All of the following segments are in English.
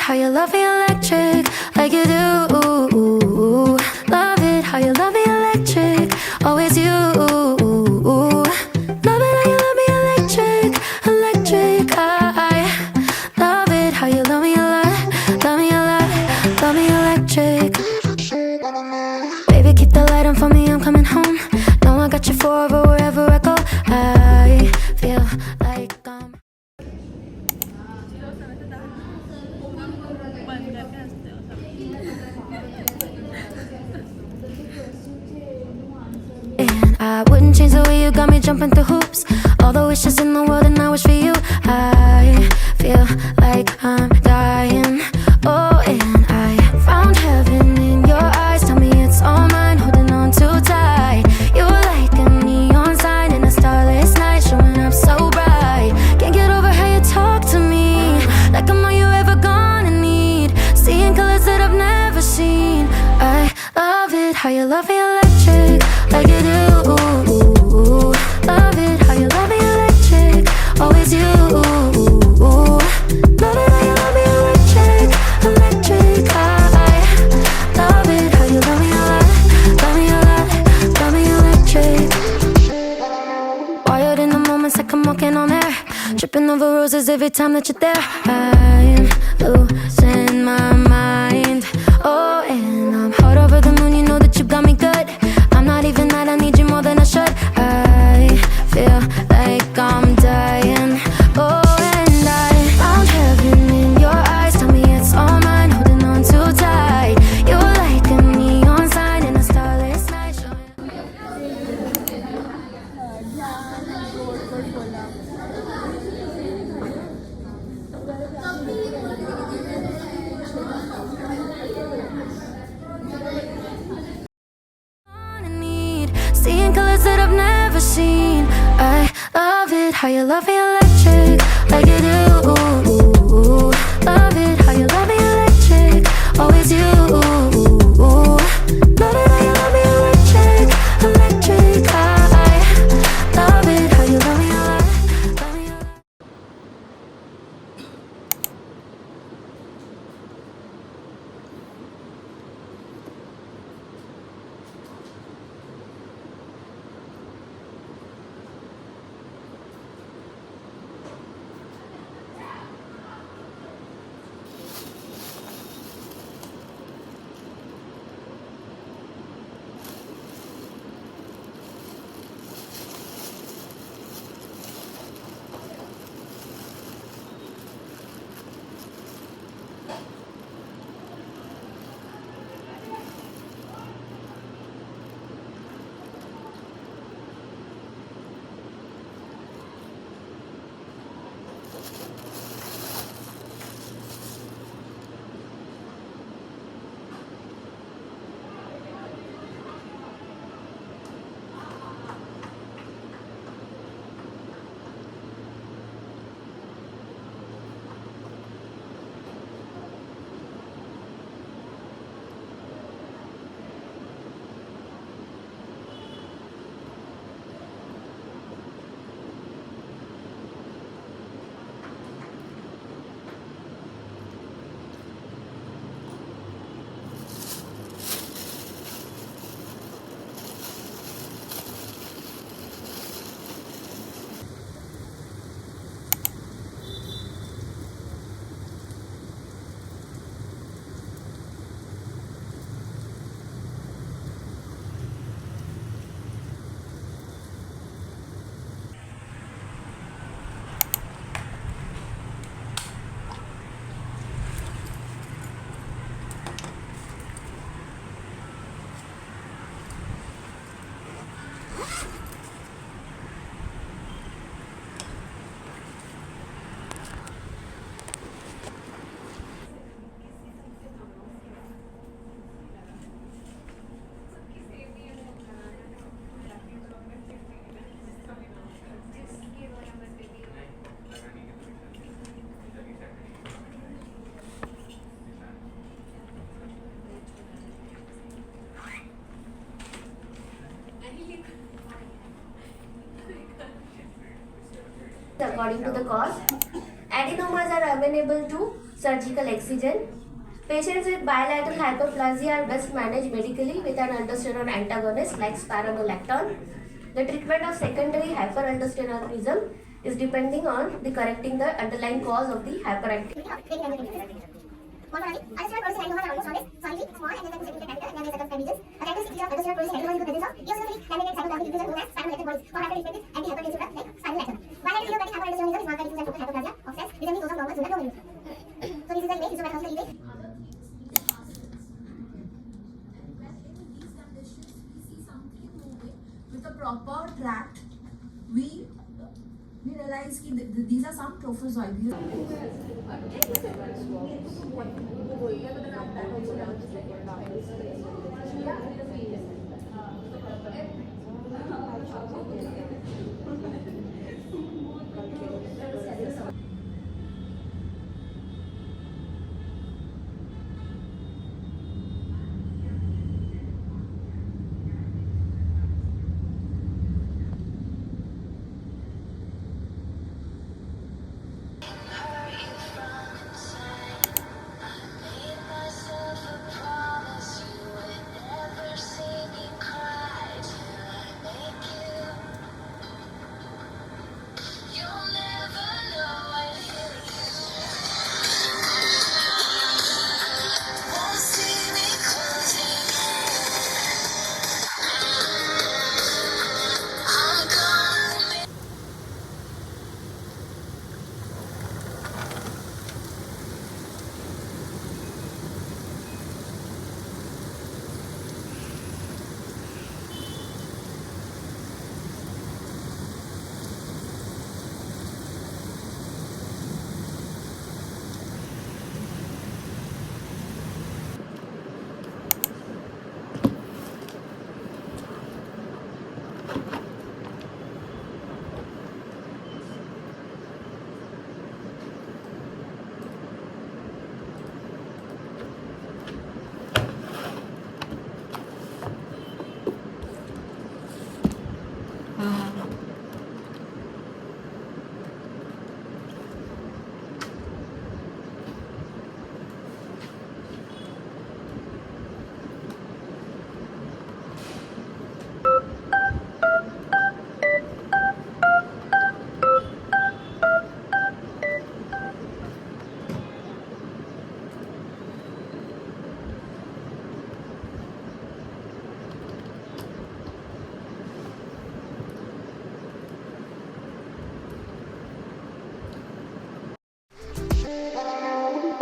how you love me electric, like you do. Love it how you love me electric, always you. Love it how you love me electric, electric. I love it how you love me a lot, love me a lot, love me electric. Baby, keep the light on for me, I'm coming home. Know I got you forever wherever I go. I feel like I'm and I wouldn't change the way you got me jumping through hoops. All the wishes in the world and I wish for you. I feel like I'm dying. Oh, and I found heaven in your eyes. Tell me it's all mine, holding on too tight. You're like a neon sign in a starless night, showing up so bright. Can't get over how you talk to me, like I'm all you ever gonna need. Seeing colors that I've never seen. I love it how you love me electric, like you do. Love it how you love me electric, always you. Love it how you love me electric, electric. I love it how you love me a lot, love me a lot, love me electric. Wired in the moments like I'm walking on air, tripping over roses every time that you're there. I'm losing my mind. Oh, and I'm hot over the moon, you know that you got me good. I'm not even mad, I need you more than I should. I feel like I'm dying. Oh, and I found heaven in your eyes. Tell me it's all mine, holding on too tight. You're like a neon sign in a starless night, seeing colors that I've never seen. I love it how you love me electric, like you do. Love it how you love me electric, always you. Love it how you love me electric, electric. I love it how you love me a lot, love me a lot. according to the cost. Adenomers are amenable to surgical excision. Patients with bilateral hyperplasia are best managed medically with an aldosterone antagonist like spironolactone. The treatment of secondary hyperaldosteronism is depending on the correcting the underlying cause of the hyperactivity. With a proper tract, we realize that these are some trophozoites.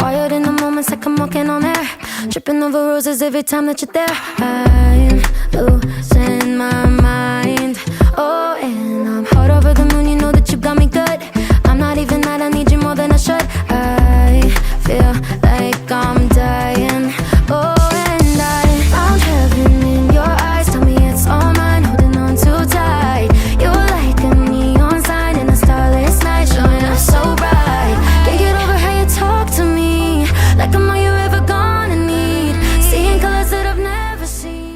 Wired in the moments like I'm walking on air, tripping over roses every time that you're there. I'm losing my mind. Oh, and I'm hot over the moon, you know that you got me good. I'm not even mad, I need you more than I should. I feel like I'm dying. Oh, and I found heaven in your eyes. Tell me it's all mine, holding on too tight. You're like a neon sign in a starless night, showing up so bright. Can't get over how you talk to me, like I'm all you ever gonna need. Seeing colors that I've never seen.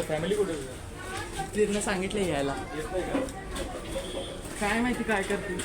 Family कुठे तिथनं सांगितलं यायला. काय माहिती काय करते.